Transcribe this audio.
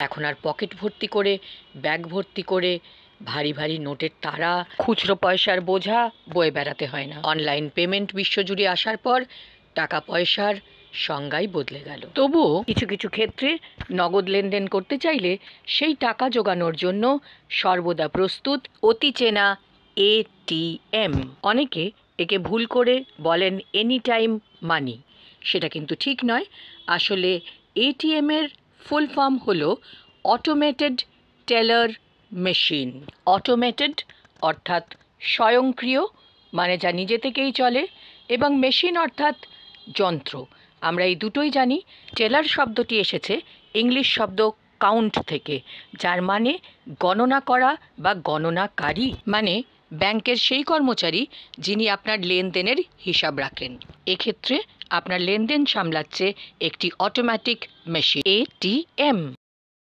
এখন আর পকেট ভর্তি করে, ব্যাগ ভর্তি করে ভারী ভারী নোটের তারা, খুচরো পয়সার বোঝা বয়ে বেড়াতে হয় না। অনলাইন পেমেন্ট বিশ্বজুড়ে আসার পর টাকা পয়সার সংজ্ঞাই বদলে গেল। তবুও কিছু কিছু ক্ষেত্রে নগদ লেনদেন করতে চাইলে সেই টাকা জোগানোর জন্য সর্বদা প্রস্তুত অতি চেনা এটিএম। অনেকে একে ভুল করে বলেন এনি টাইম মানি। সেটা কিন্তু ঠিক নয়। আসলে এটিএমের ফুল ফর্ম হলো অটোমেটেড টেলার মেশিন। অটোমেটেড অর্থাৎ স্বয়ংক্রিয়, মানে যা নিজে থেকেই চলে, এবং মেশিন অর্থাৎ যন্ত্র। আমরা এই দুটোই জানি। টেলার শব্দটি এসেছে ইংলিশ শব্দ কাউন্ট থেকে, যার মানে গণনা করা বা গণনাকারী, মানে ব্যাংকের সেই কর্মচারী যিনি আপনার লেনদেনের হিসাব রাখেন। এক্ষেত্রে আপনার লেনদেন সামলাচ্ছে একটি অটোমেটিক মেশিন, এটিএম।